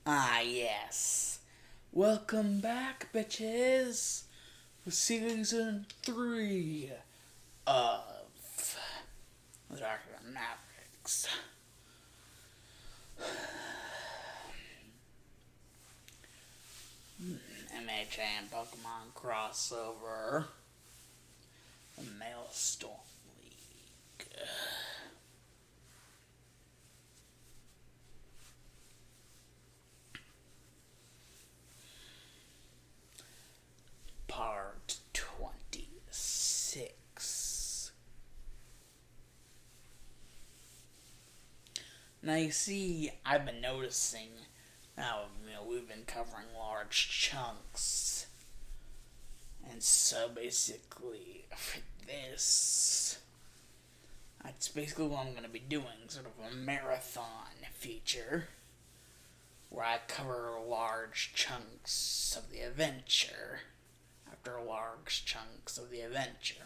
Ah, yes. Welcome back, bitches, for season 3 of the Dark Mavericks. MHA and PkMn Crossover. The Maelstrom Legue. Part 26. Now you see, I've been noticing now, we've been covering large chunks. And so basically, for this, that's basically what I'm going to be doing, sort of a marathon feature, where I cover large chunks of the adventure, after large chunks of the adventure.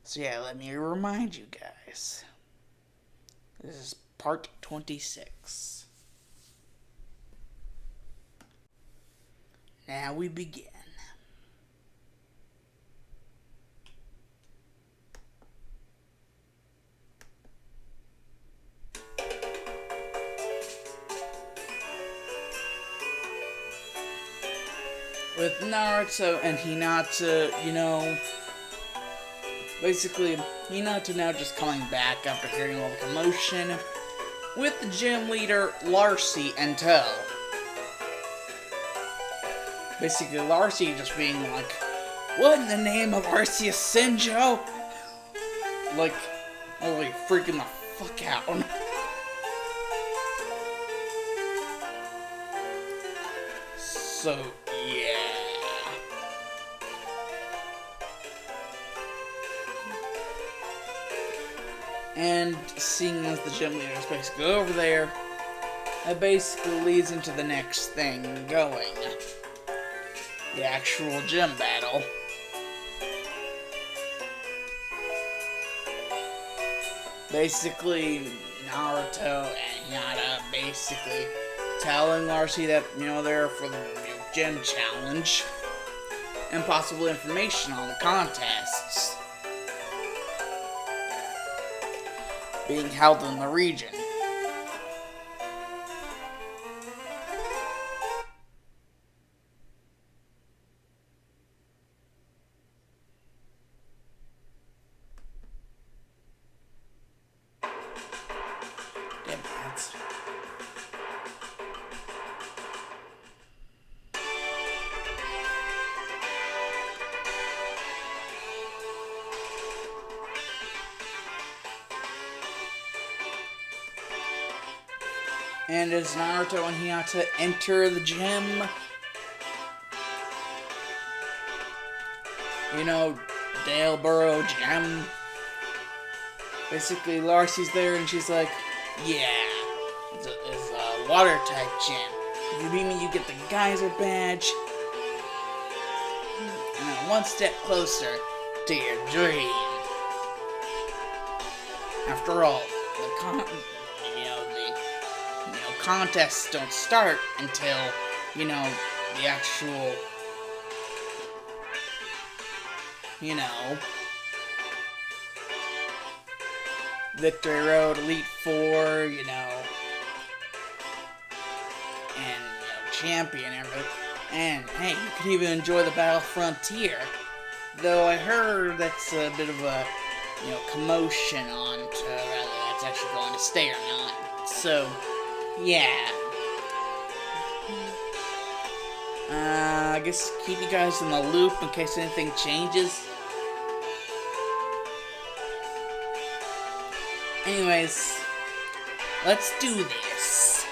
So yeah, let me remind you guys. This is part 26. Now we begin. With Naruto and Hinata, basically, Hinata now just coming back after hearing all the commotion, with the gym leader, Larcy, and tow. Basically, Larcy just being like, "What in the name of Arceus Sinjo?" Like, really freaking the fuck out. So, yeah. And seeing as the gym leader is basically over there, that basically leads into the next thing going. The actual gym battle. Basically, Naruto and Hinata basically telling Larcy that, they're for the gym challenge, and possible information on the contests being held in the region. And as Naruto and Hinata enter the gym, Daleboro Gym, basically Larcy's there and she's like, "Yeah, it's a water type gym. If you beat me, you get the geyser badge, and then one step closer to your dream." After all, the contests don't start until, the actual, Victory Road, Elite Four, and, Champion, everything. And, hey, you could even enjoy the Battle Frontier. Though I heard that's a bit of a, commotion on to whether that's actually going to stay or not. So, yeah. I guess keep you guys in the loop in case anything changes. Anyways, let's do this.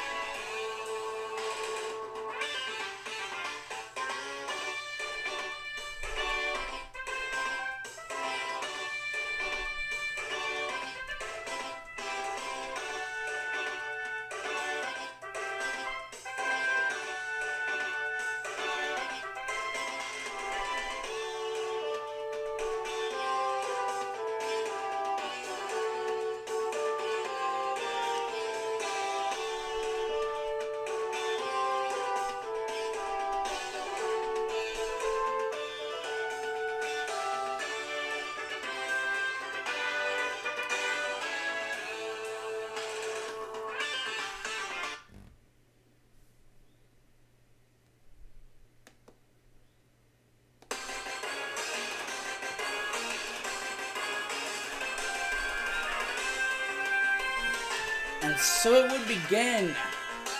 And so it would begin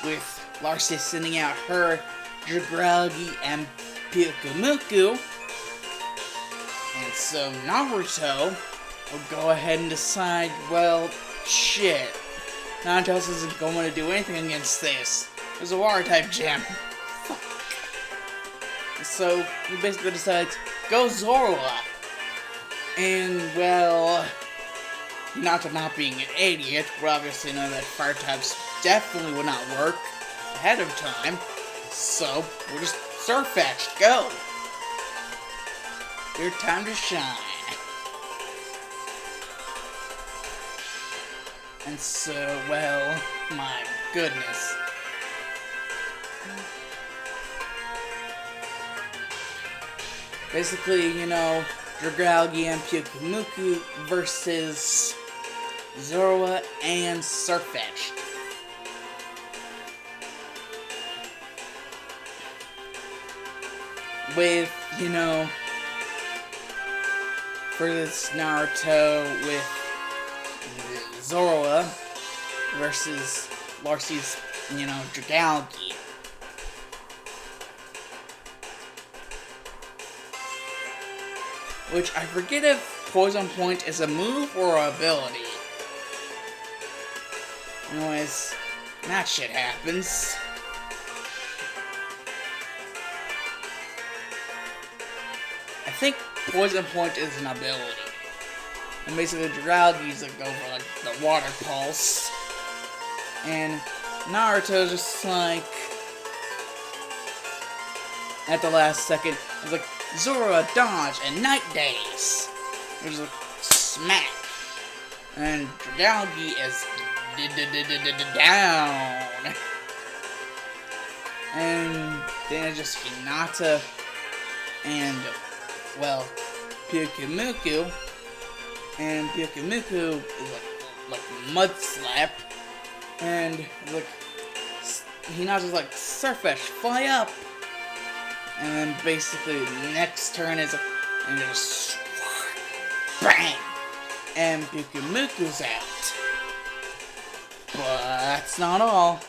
with Larcy sending out her Dragalge and PkMn. And so Naruto will go ahead and decide, well, shit. Naruto isn't going to do anything against this. There's a water type gem. Fuck. So he basically decides, go Zoroa. And, well, Naruto not being an idiot, we obviously know that fire types definitely would not work ahead of time. So, we'll just Surfetch, go! Your time to shine. And so, well, my goodness. Basically, you know, Dragalge and PkMn versus Zoroa and Surfetch. With, you know, for this Naruto with Zoroa versus Larcy's, you know, Dragalge. Which I forget if Poison Point is a move or an ability. Anyways, that shit happens. I think Poison Point is an ability. And basically Dragalge's like go for like the water pulse. And Naruto just like at the last second is like Zoroa dodge and Night Days. There's a smack. And Dragalge is down. And then it's just Hinata and, well, PkMn. And PkMn is like Mud Slap. And like Hinata's like Surfetch, fly up. And then basically the next turn is and just bang, and PkMn's out. But that's not all.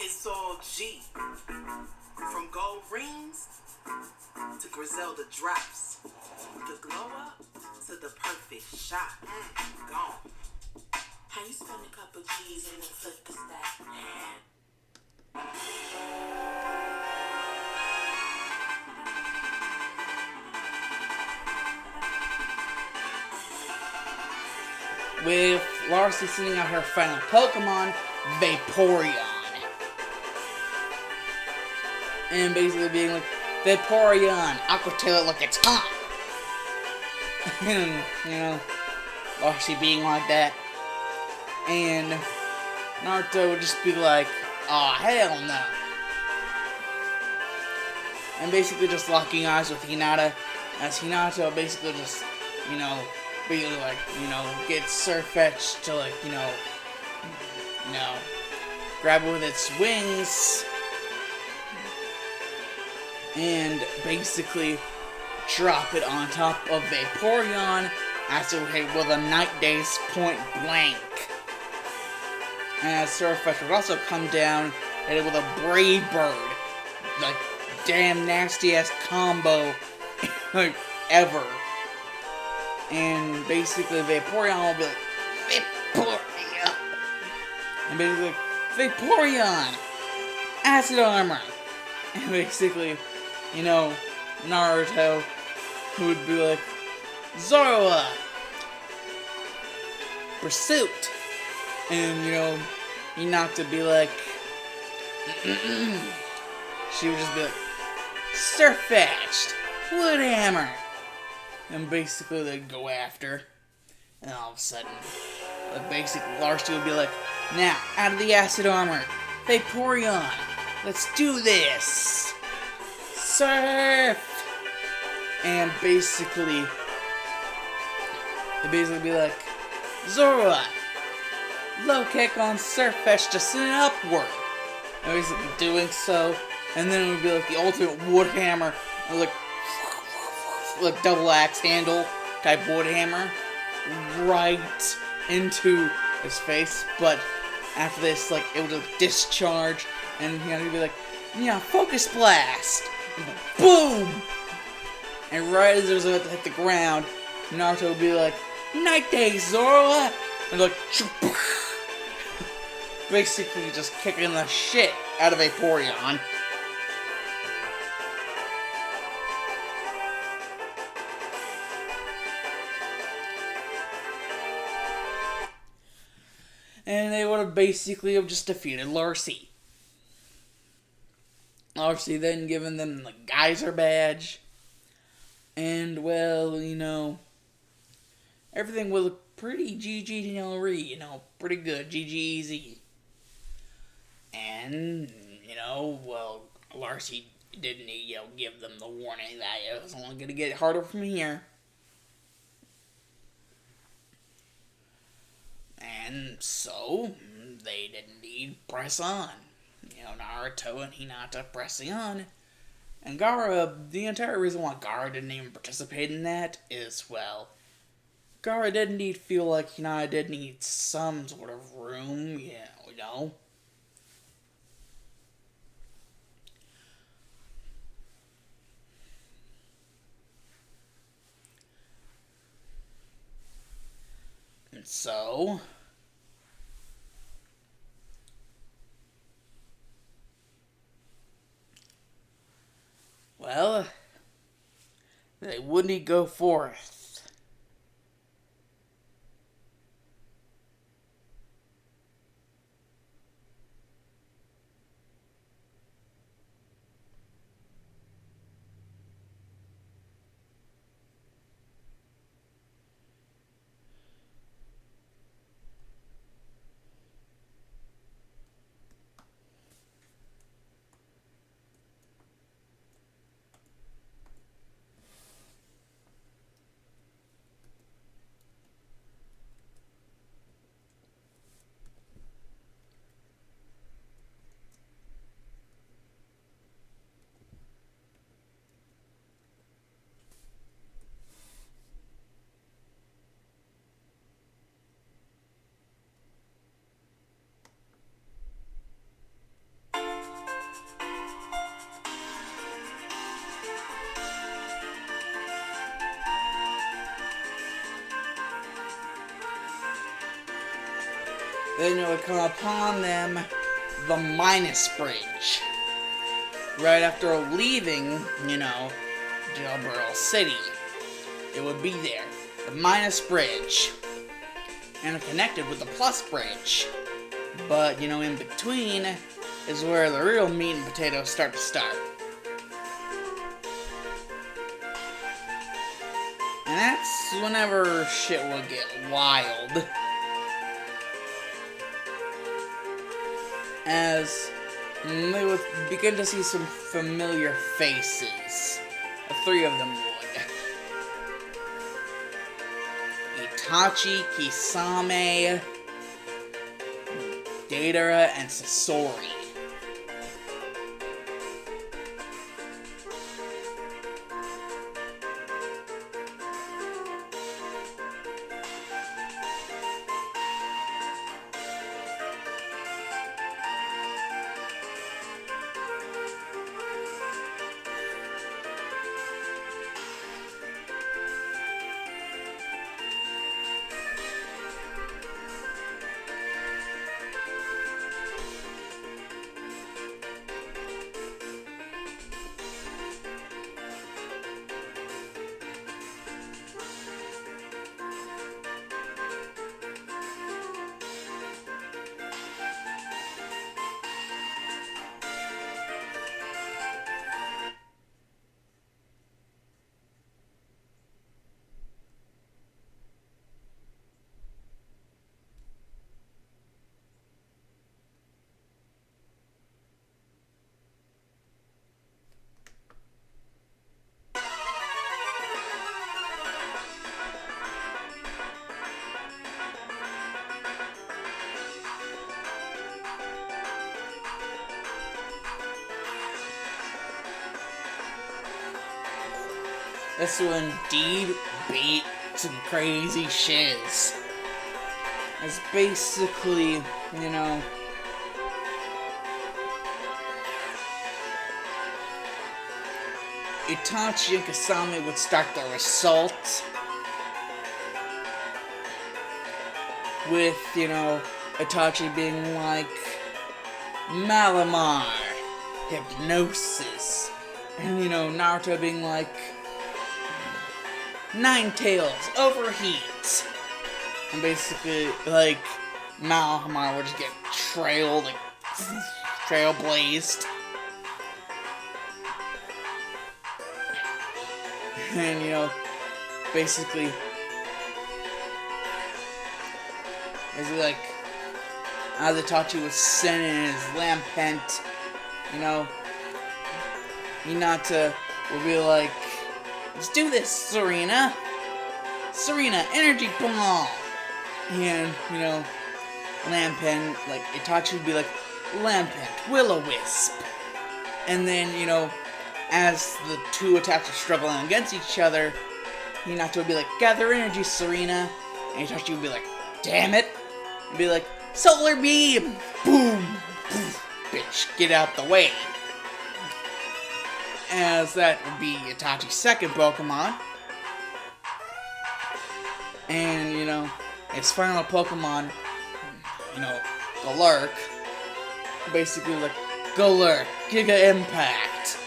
It's all G. From gold rings to Griselda drops. The glow up to the perfect shot. Gone. How you spend a couple G's and then flip the stack? With Larcy sending out her final Pokemon, Vaporeon. And basically being like, Vaporeon, Aqua Tail, look, it's hot. And, you know, Larcy being like that. And Naruto would just be like, aw, hell no. And basically just locking eyes with Hinata, as Hinata basically just, you know, be like, you know, get Surfetch to like, you know, grab it with its wings. And basically drop it on top of Vaporeon as it hit with a Night Days point blank. And Surfetch would also come down and hit it with a Brave Bird. Like, damn nasty ass combo like ever. And basically Vaporeon will be like, Vaporeon. And basically like, Vaporeon! Acid Armor! And basically, you know, Naruto, who would be like, Zoroa! Pursuit! And, you know, Hinata be like, she would just be like, Surfetched! Wood Hammer! And basically they'd go after. And all of a sudden, basically Larcy would be like, now, out of the acid armor, Vaporeon, let's do this! Surf! And basically, they be like, Zora, low kick on Surfetch to send it upward. And basically doing so, and then it would be like the ultimate wood hammer, like double axe handle type wood hammer, right into his face. But after this, like, it would discharge, and he'd be like, yeah, focus blast, and boom. And right as it was about to hit the ground, Naruto would be like, Night Day, Zora! And like, basically just kicking the shit out of Vaporeon. And they would have basically just defeated Larcy. Larcy then given them the Geyser badge. And, well, you know, everything would look pretty GG, pretty good, GG easy. And, well, Larcy didn't, give them the warning that it was only going to get harder from here. And so, they did indeed press on. Naruto and Hinata pressing on. And Gaara, the entire reason why Gaara didn't even participate in that is, well, Gaara did indeed feel like Hinata did need some sort of room, And so, well, they wouldn't go forth. Then it would come upon them the Minus Bridge. Right after leaving, Jailbird City. It would be there. The Minus Bridge. And connected with the Plus Bridge. But, in between is where the real meat and potatoes start. And that's whenever shit will get wild. As they would begin to see some familiar faces. The three of them would. Itachi, Kisame, Deidara, and Sasori. this will indeed beat some crazy shiz. It's basically, you know, Itachi and Kasame would start their assault with, you know, Itachi being like, Malamar, hypnosis, and, you know, Naruto being like, Nine Tails, overheat, and basically, like, Malamar would just get trailblazed. And, you know, basically, like, as Itachi was sending his Lampent, you know, Hinata would be like, let's do this, Serena! Serena, energy bomb! And, you know, Lampent, like, Itachi would be like, Lampent, Will-O-Wisp! And then, you know, as the two attacks are struggling against each other, Hinata would be like, gather energy, Serena! And Itachi would be like, damn it! And be like, solar beam! Boom! Poof, bitch, get out the way! As that would be Itachi's second Pokemon. And, you know, his final Pokemon, you know, Galurk, basically like, Galurk, Giga Impact.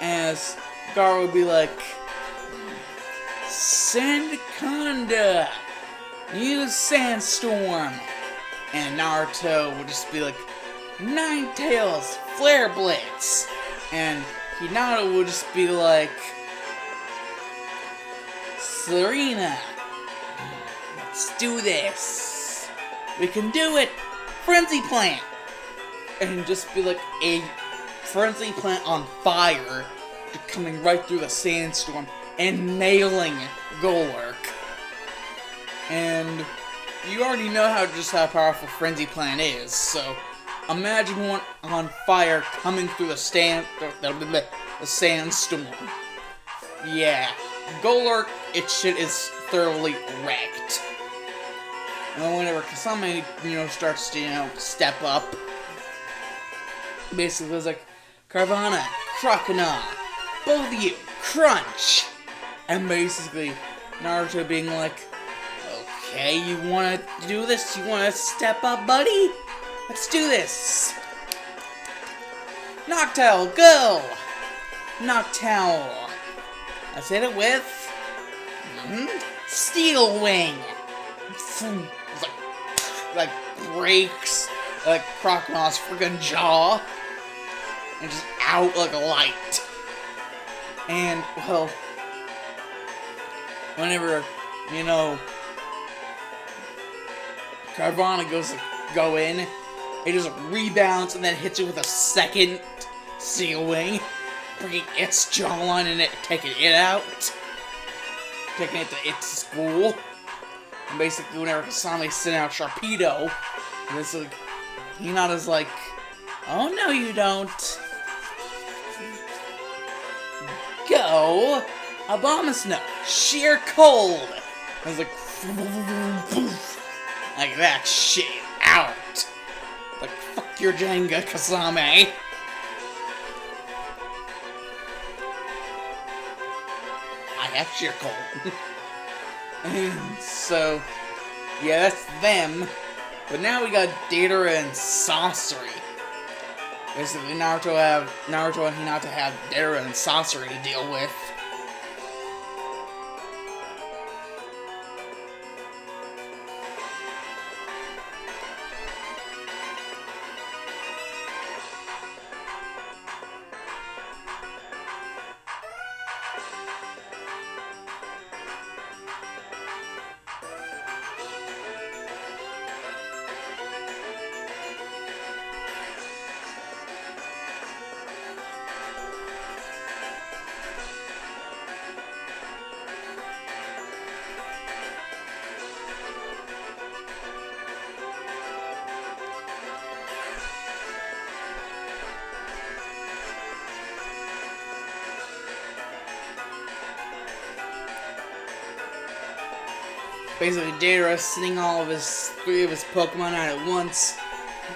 As Gar would be like, Sandaconda, use Sandstorm. And Naruto would just be like, Nine Tails, Flare Blitz. And Hinata would just be like, Serena, let's do this. We can do it. Frenzy Plant. And just be like a Frenzy Plant on fire, coming right through the sandstorm and nailing Golurk. And you already know how powerful Frenzy Plant is, so imagine one on fire coming through the sandstorm. Yeah, Golurk, its shit is thoroughly wrecked. And whenever Kasame, you know, starts to, you know, step up, basically it's like, Carvana, Crocodile, both of you, crunch! And basically, Naruto being like, okay, you wanna do this? You wanna step up, buddy? Let's do this! Noctowl, go! Noctowl. Let's hit it with... Steel Wing! Like breaks like Crocodile's freaking jaw. And just out like a light. And, well, whenever, you know, Carvana goes to go in, it just rebounds and then hits it with a second Steel Wing, breaking its jawline and taking it out. Taking it to its school. And basically, whenever Kasame sent out Sharpedo, and it's like, Hinata's like, oh no you don't. Go! Abomasnow, sheer cold! I was like, like that shit out. Like, fuck your Jenga, Kasame. I have sheer cold. And so, yeah, that's them. But now we got Datara and Sorcery. Basically, Naruto and Hinata have Datara and Sorcery to deal with. basically Data sending all of three of his Pokemon out at once.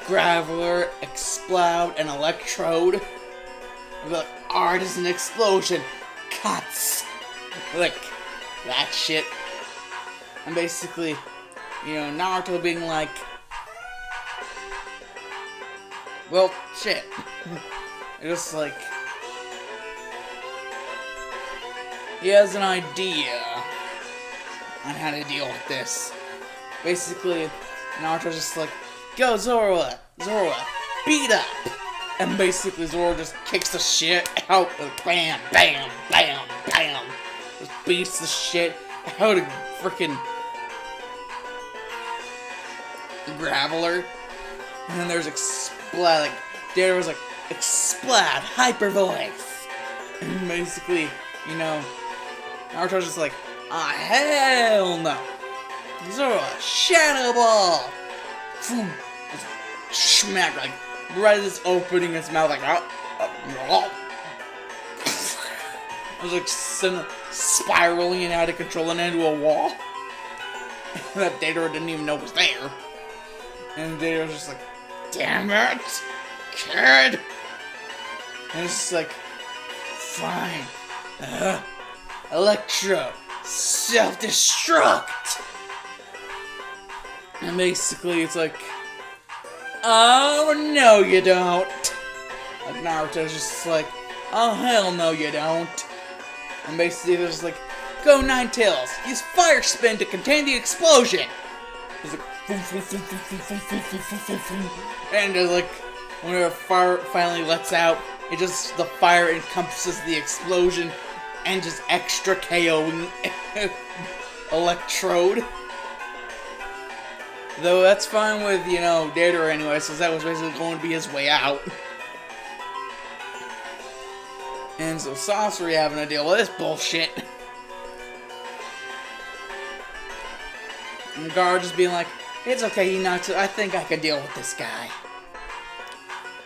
Graveler, Explode, and Electrode. Like, art is an explosion. Cuts. Like, that shit. And basically, Naruto being like, well, shit. It's just like, he has an idea on how to deal with this. Basically, Naruto's just like, go Zoroa, beat up! And basically Zoro just kicks the shit out of bam, bam, bam, bam. Just beats the shit out of freaking Graveler. And then there's Explode, like, Data was like, Explode, hyper voice. And basically, Naruto's just like, ah, hell no. Zoro, Shadow Ball. Boom. Smack, like, right as it's opening its mouth, like, it was like spiraling and out of control and into a wall. That Data didn't even know was there. And Data was just like, damn it, kid. And it's just like, fine. Electro, self-destruct. And basically it's like, oh no you don't. Like Naruto's just like, oh hell no you don't. And basically they're just like, go Ninetales, use Fire Spin to contain the explosion. He's like, and there's like, whenever fire finally lets out, the fire encompasses the explosion and just extra KOing Electrode. Though that's fine with, Data anyway, since that was basically going to be his way out. And so Sasori having to deal with this bullshit. And Gar just being like, it's okay, Hinata, I think I can deal with this guy.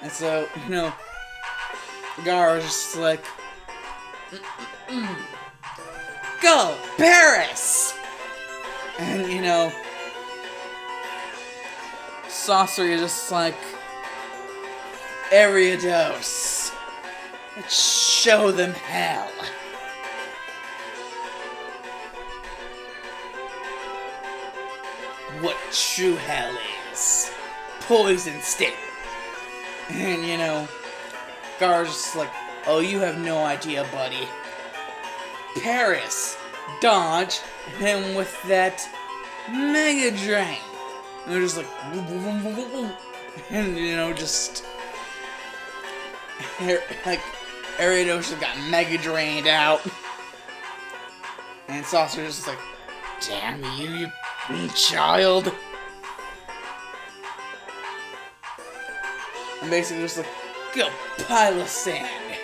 And so, Gar was just like, go, Paris! And, Sasori is just like, Ariados, let's show them hell. What true hell is. Poison State. And, Gar's just like, oh, you have no idea, buddy. Paris, dodge, and with that Mega Drain. And they're just like, and, just, like, Ariados just got Mega Drained out. And Saucer's just like, damn you child. And basically just like, go pile of sand.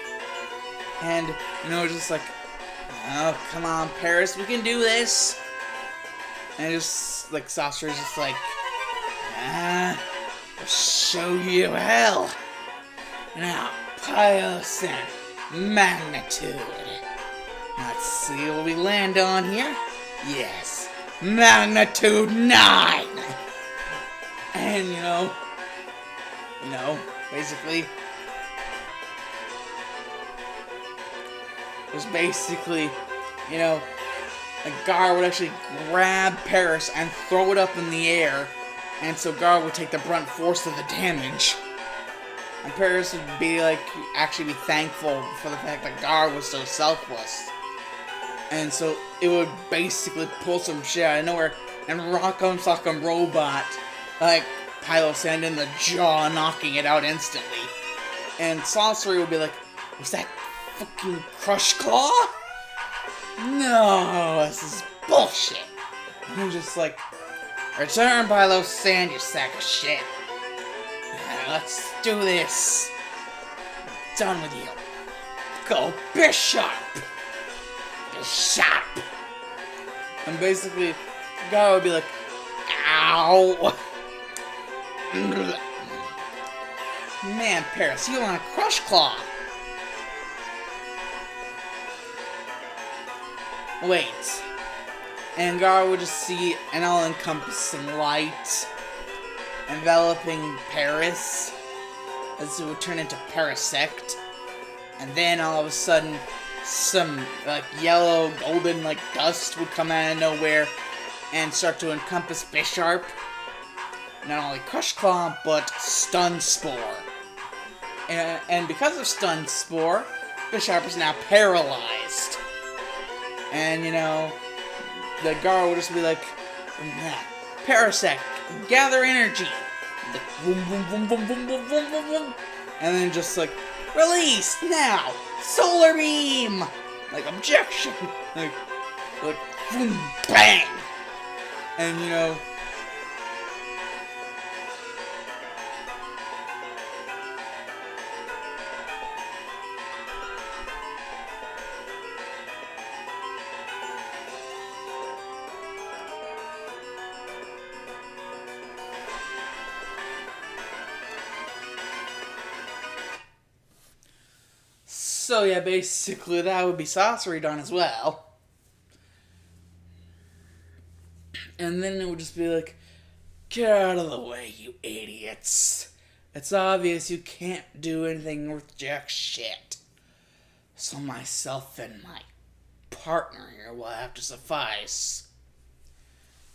And, just like, oh, come on, Paris, we can do this. And just, like, Saucer's just like, I'll show you hell. Now, pile of sand. Magnitude. Let's see what we land on here. Yes. Magnitude 9! And, basically, just basically, like Gar would actually grab Paris and throw it up in the air, and so Gar would take the brunt force of the damage. And Paris would be like, actually be thankful for the fact that Gar was so selfless. And so it would basically pull some shit out of nowhere and Rock'em Sock'em Robot, like, pile of sand in the jaw, knocking it out instantly. And Sasori would be like, was that fucking Crush Claw? No, this is bullshit. And I'm just like, return pile of sand, you sack of shit. Let's do this. Done with you. Go Bishop! Bishop! And basically, Gar would be like, ow! Man, Paris, you want a Crush Claw? Wait. And Gara would just see an all-encompassing light enveloping Paris as it would turn into Parasect. And then all of a sudden, some like yellow, golden like dust would come out of nowhere and start to encompass Bisharp. Not only Crush Claw, but Stun Spore. And because of Stun Spore, Bisharp is now paralyzed. And the Gara would just be like, Parasect, gather energy. Like, boom, boom, boom, boom, boom, boom, boom, boom, boom. And then just like, release now, Solar Beam. Like objection. Like boom, bang. And so yeah, basically that would be Sauceridon as well. And then it would just be like, get out of the way, you idiots. It's obvious you can't do anything worth jack shit. So myself and my partner here will have to suffice.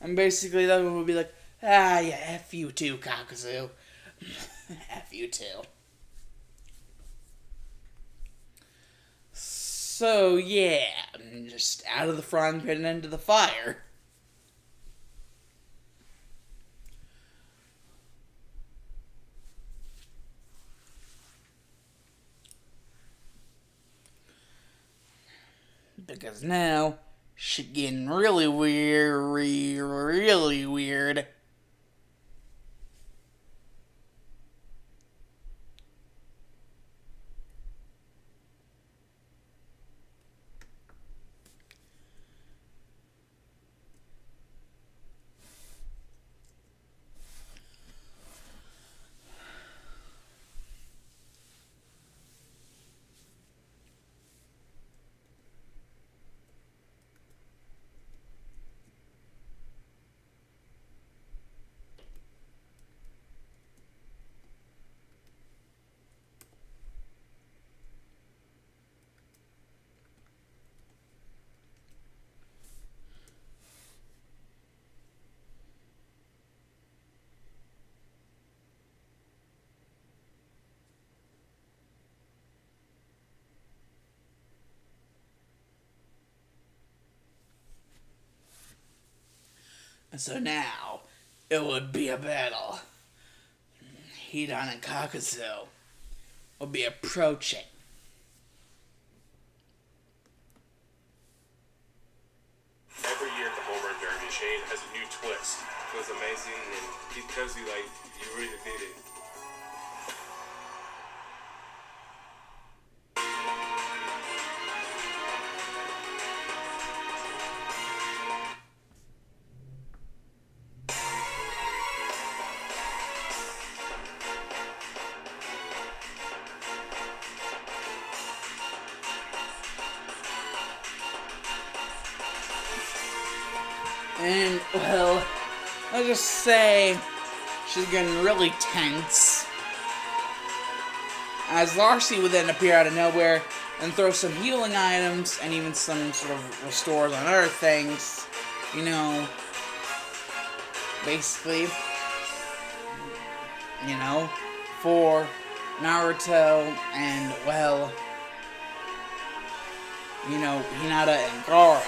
And basically that would be like, yeah, F you too, Kakuzu. F you too. So, yeah, just out of the frying pan and into the fire. Because now, shit getting really weird, really weird. And so now, it would be a battle. Hidan and Kakuzu will be approaching. Every year at the Home Run Derby, Shane has a new twist. It was amazing, and he tells you, like, you really did it. And, well, I'll just say she's getting really tense. As Larcy would then appear out of nowhere and throw some healing items and even some sort of restores on other things. Basically, for Naruto and, well, Hinata and Gara.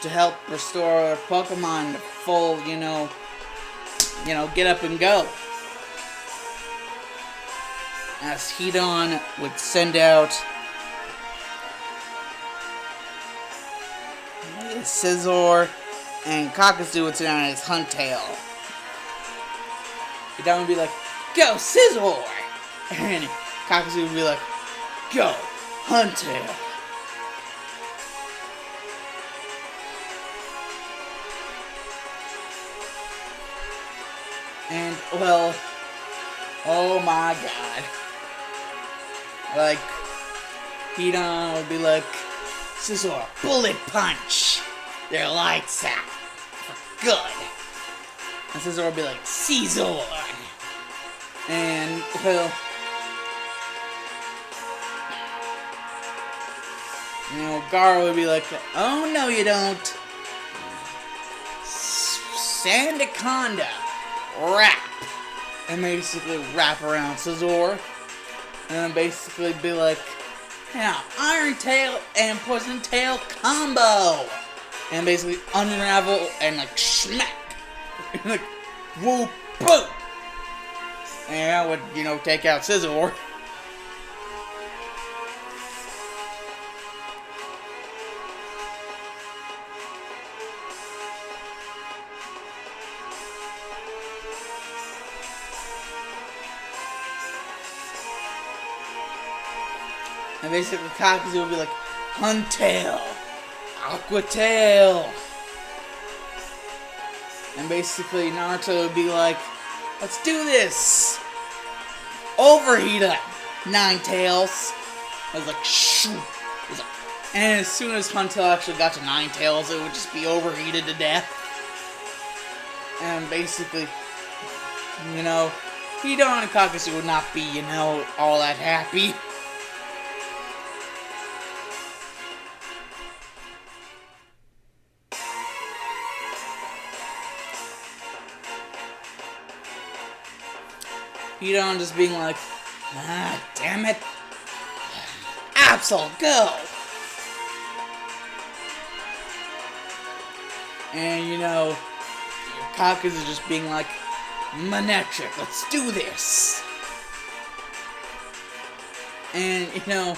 To help restore Pokemon to full, get up and go. As Hidan would send out Scizor, and Kakuzu would send out his Huntail. Hidan would be like, go Scizor! And Kakuzu would be like, go Huntail! And, well, oh my god. Like, Hidan would be like, Scizor, bullet punch their lights out for good. And Scizor will be like, Scizor! And he'll, you know, Gar would be like, oh no you don't. Sandaconda, wrap. And basically wrap around Scizor. And then basically be like, yeah, Iron Tail and Poison Tail combo! And basically unravel and like smack. Like, whoop, boom! And that would, you know, take out Scizor. And basically Kakuzu would be like, Huntail, Aqua Tail. And basically Naruto would be like, let's do this. Overheat it, Ninetales. I was like, shoo. Was like, and as soon as Huntail actually got to Ninetales, it would just be overheated to death. And basically, you know, Hidan and Kakuzu would not be, you know, all that happy. Hidan just being like, ah, damn it. Absol, go! And, you know, Kakuzu just being like, Manectric, let's do this! And, you know,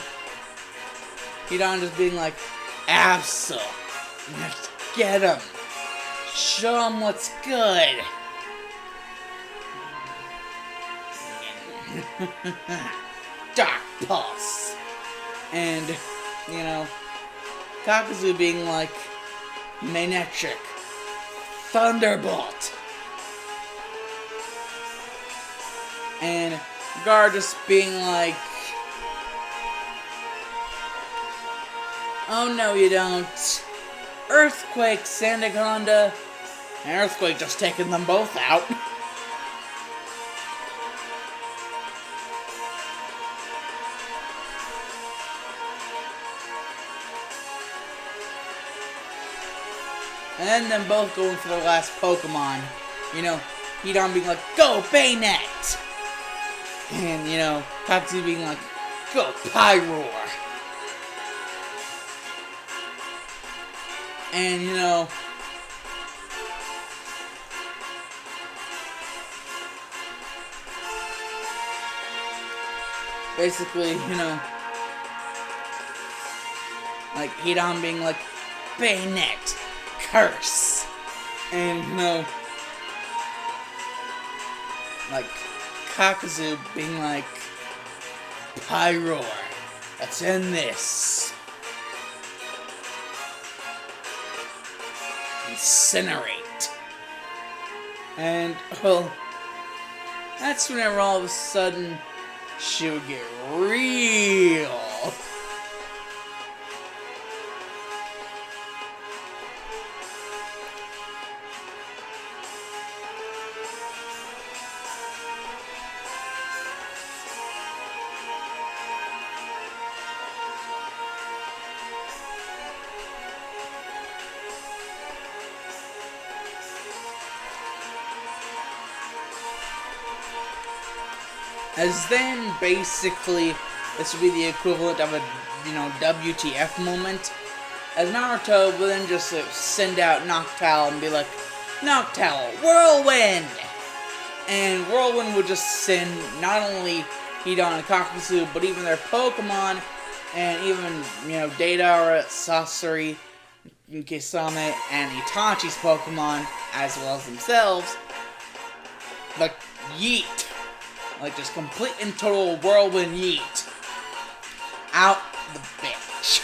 Hidan just being like, Absol, let's get him! Show him what's good! Dark Pulse. And, you know, Kakuzu being like, Manectric, Thunderbolt. And Gar just being like, oh no you don't. Earthquake, Sandaconda. And Earthquake just taking them both out. And then them both going for the last Pokemon. You know, Hidan being like, go Baynet! And, you know, Kakuzu being like, go Pyroar! And, you know, basically, you know, like, Hidan being like, Baynet! Curse! And, you know, like, Kakuzu being like, Pyroar, let's end this. Incinerate. And, well, that's whenever all of a sudden, she would get real. As then, basically, this would be the equivalent of a, you know, WTF moment. As Naruto would then just send out Noctowl and be like, Noctowl, Whirlwind! And Whirlwind would just send not only Hidan and Kakuzu, but even their Pokemon, and even, you know, Deidara, Sasori, Kisame, and Itachi's Pokemon, as well as themselves, like, yeet. Like, just complete and total whirlwind yeet. Out the bitch.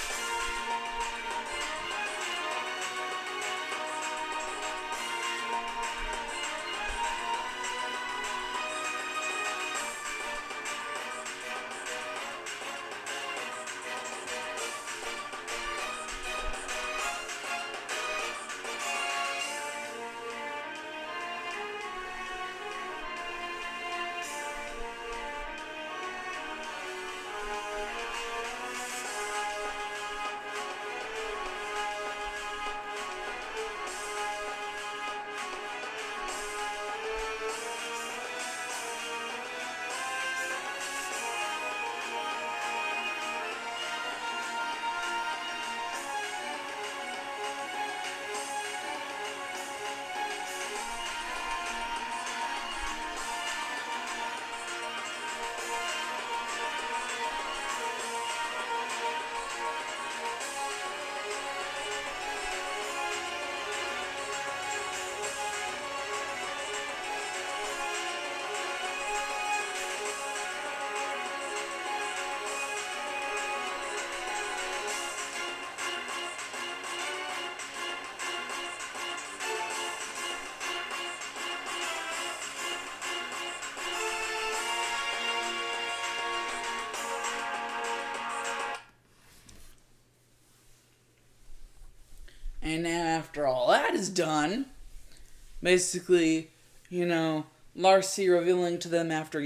And now after all that is done, basically, Larcy revealing to them after,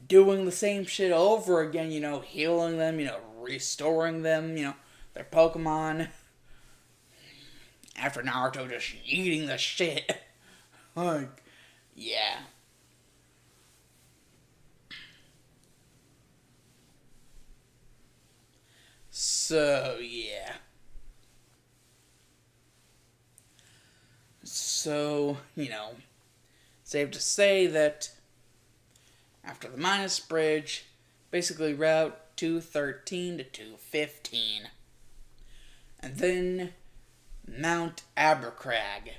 doing the same shit over again, healing them, restoring them, their Pokemon. After Naruto just eating the shit. Like, yeah. So, yeah. So, safe to say that after the Minus Bridge, basically Route 213 to 215. And then Mount Abercrag.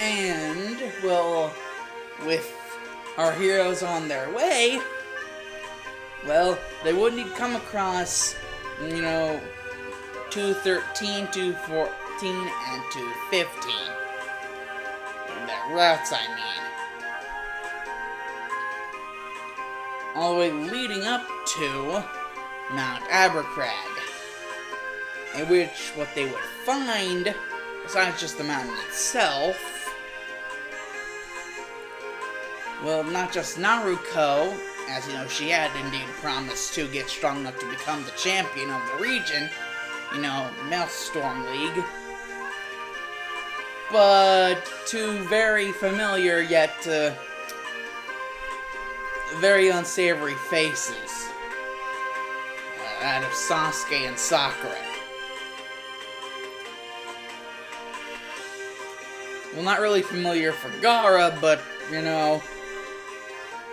And, well, with our heroes on their way, well, they wouldn't come across, 213, 214, and 215. Their routes, I mean. All the way leading up to Mount Abercrag. In which, what they would find, besides just the mountain itself, well, not just Naruko, as she had indeed promised to get strong enough to become the champion of the region, Maelstrom Legue, but two very familiar yet very unsavory faces. That of Sasuke and Sakura. Well, not really familiar for Gaara, but,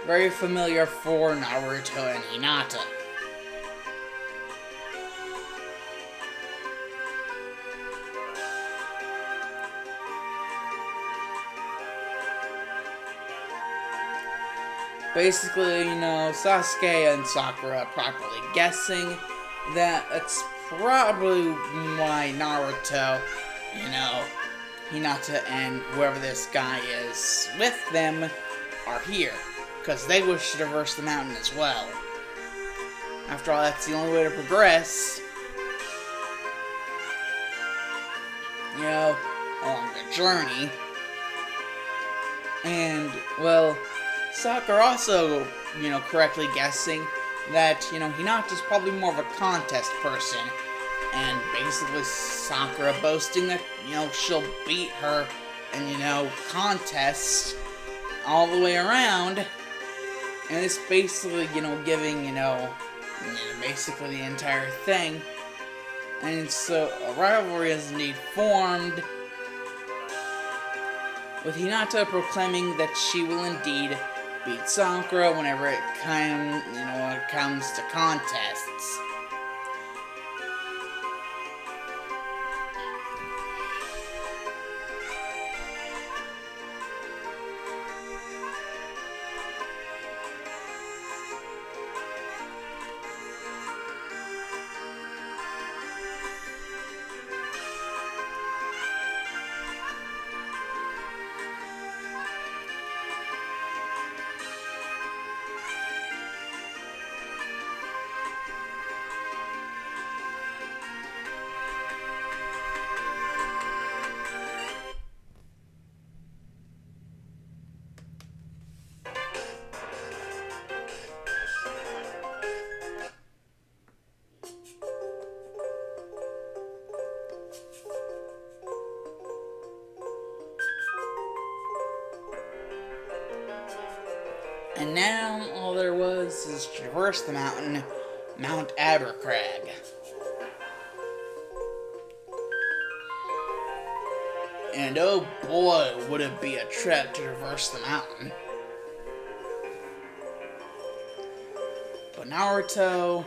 very familiar for Naruto and Hinata. Basically, Sasuke and Sakura properly guessing that it's probably why Naruto, Hinata and whoever this guy is with them are here. Because they wish to traverse the mountain as well. After all, that's the only way to progress. Along the journey. And, well, Sakura also, correctly guessing that, Hinata's probably more of a contest person. And basically Sakura boasting that, she'll beat her in, contests all the way around. And it's basically, giving, basically the entire thing. And so a rivalry is indeed formed, with Hinata proclaiming that she will indeed beat Sakura whenever it comes to contests. And now, all there was is to traverse the mountain, Mount Abercrag. And oh boy, would it be a trek to traverse the mountain. But Naruto,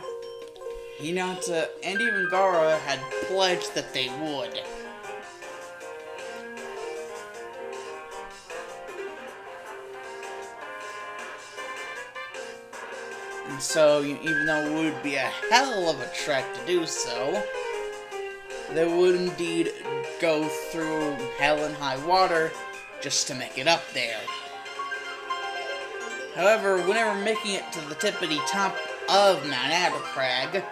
Hinata, and even Gaara had pledged that they would. And so, even though it would be a hell of a trek to do so, they would indeed go through hell and high water just to make it up there. However, whenever making it to the tippity top of Mount Abercrag,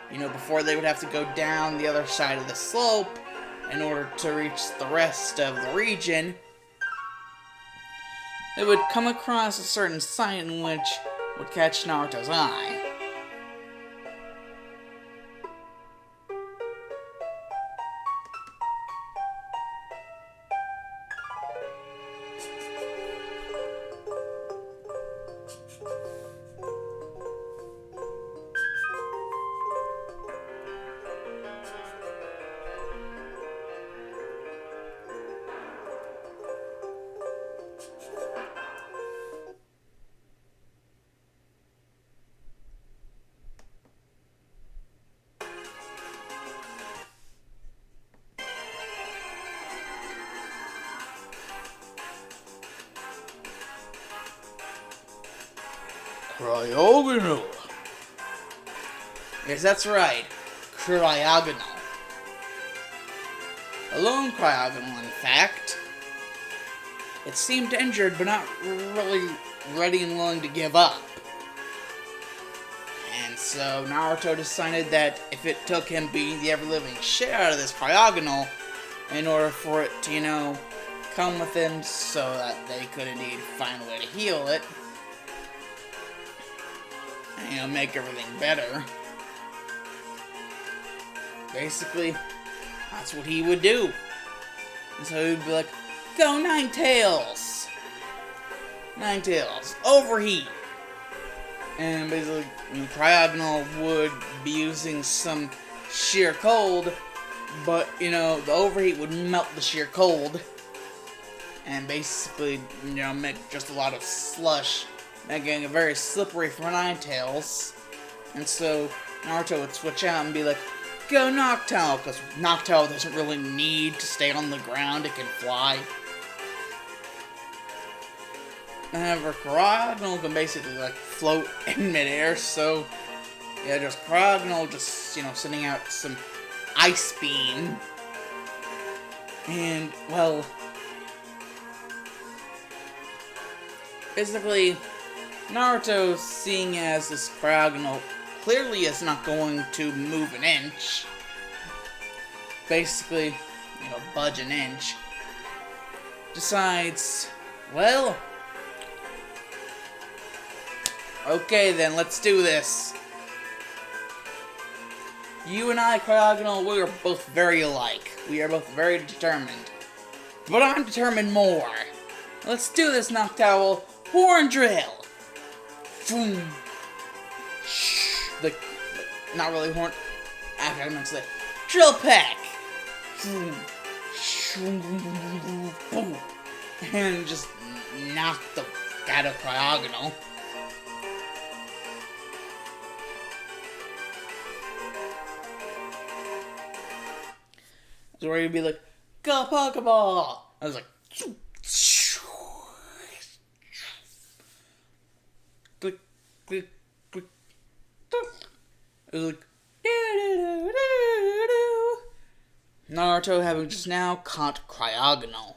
before they would have to go down the other side of the slope in order to reach the rest of the region, they would come across a certain sign which would catch Naruto's eye. Cryogonal. Yes, that's right. Cryogonal. A lone cryogonal, in fact. It seemed injured, but not really ready and willing to give up. And so Naruto decided that if it took him being the ever-living shit out of this cryogonal in order for it to, come with him so that they could indeed find a way to heal it, and, make everything better. Basically, that's what he would do. And so he'd be like, go Nine Tails! Nine Tails, overheat! And basically, Cryogonal would be using some sheer cold, but, the overheat would melt the sheer cold. And basically, make just a lot of slush, making it very slippery for Nine Tails. And so Naruto would switch out and be like, go Noctowl, because Noctowl doesn't really need to stay on the ground, it can fly. However, Cryogonal can basically float in midair, so yeah, just Cryogonal just, sending out some ice beam. And, well, basically, Naruto, seeing as this Cryogonal clearly is not going to move an inch, basically, budge an inch, decides, well, okay then, let's do this. You and I, Cryogonal, we are both very alike. We are both very determined. But I'm determined more. Let's do this, Noctowl. Horn drill! Boom! Not really horn. Actually, I meant to say drill peck! Boom! And just knock the out of Cryogonal. So where you'd be like, go Pokeball! I was like, click, click, click, it was like, Naruto having just now caught Cryogonal.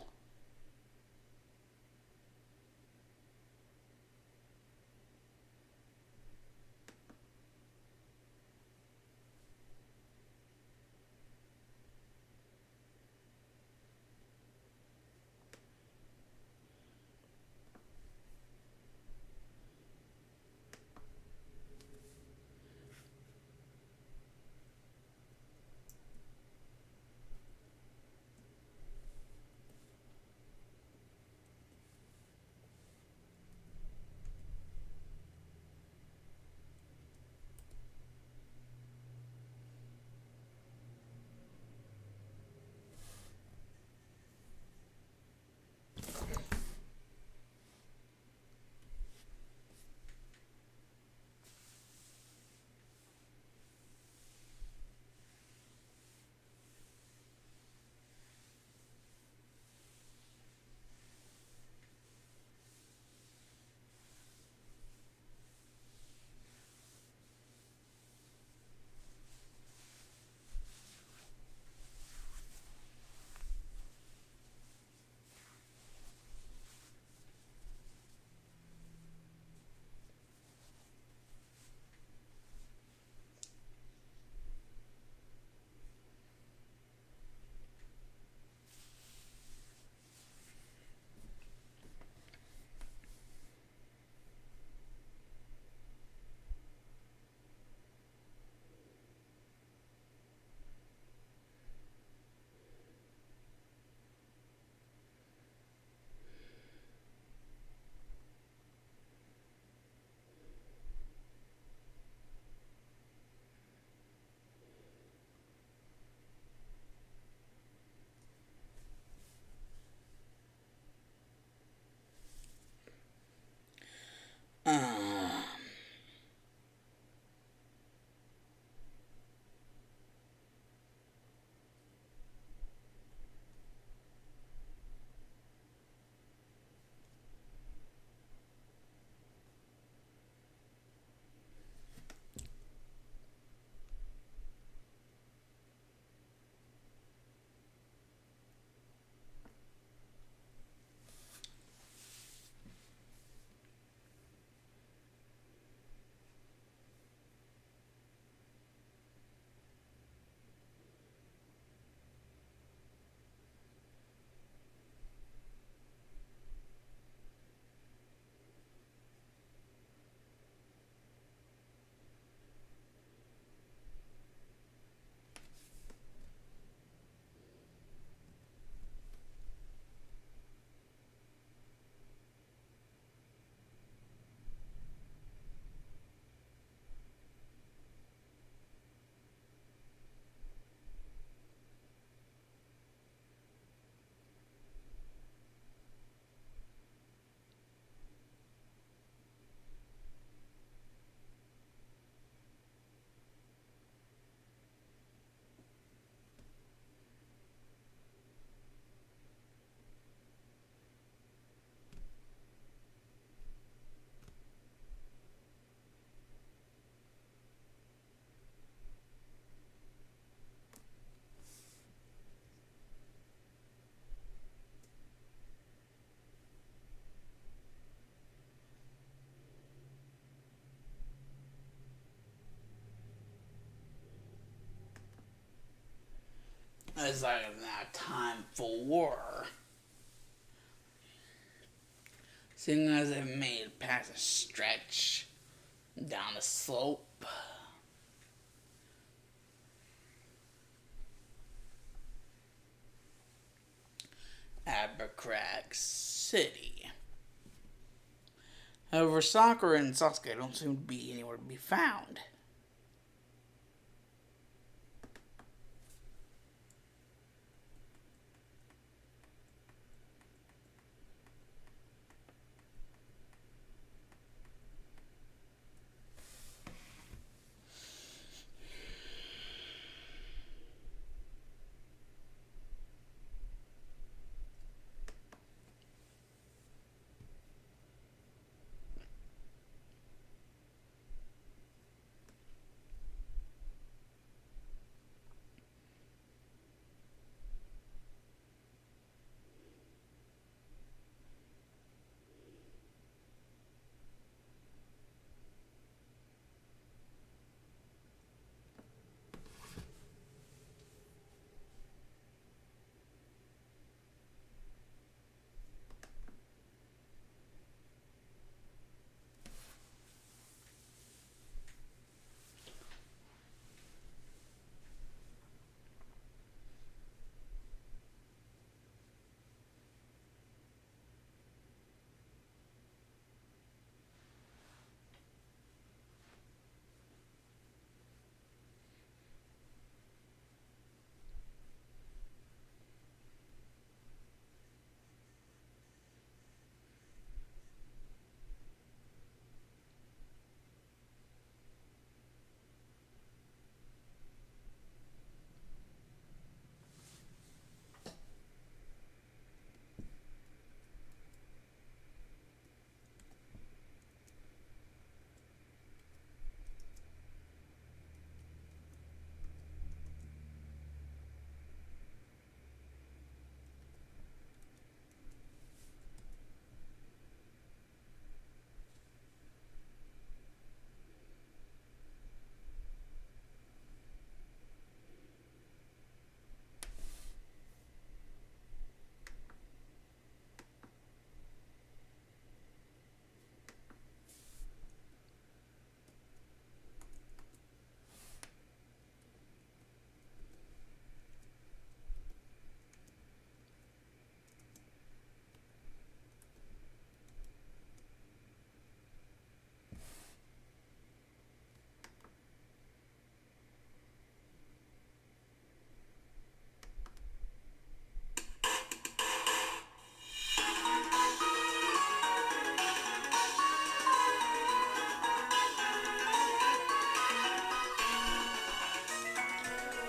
is like now time for war. Seeing as they've made it past a stretch down the slope. Abercrag City. However, Sakura and Sasuke don't seem to be anywhere to be found.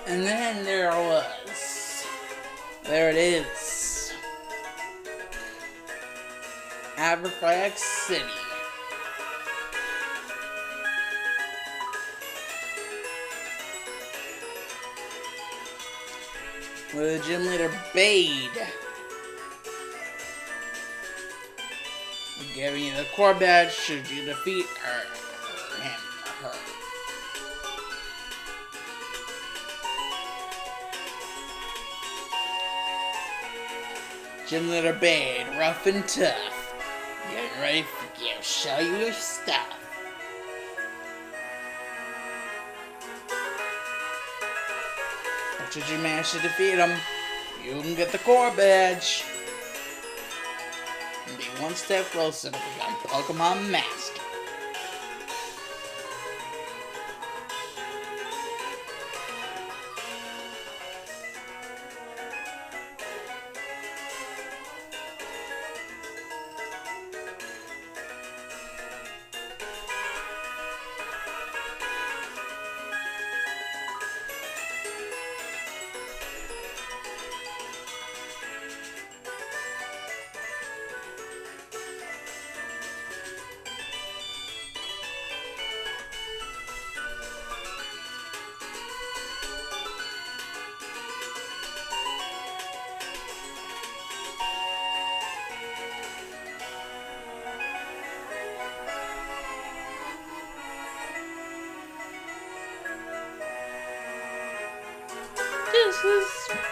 And then there it is. Abercrag City. Where the gym leader Bade giving you the core badge should you defeat him or her. Gym leader Bade, rough and tough. Getting ready to show you your stuff. But should you manage to defeat him, you can get the core badge. And be one step closer to become Pokemon Master. This is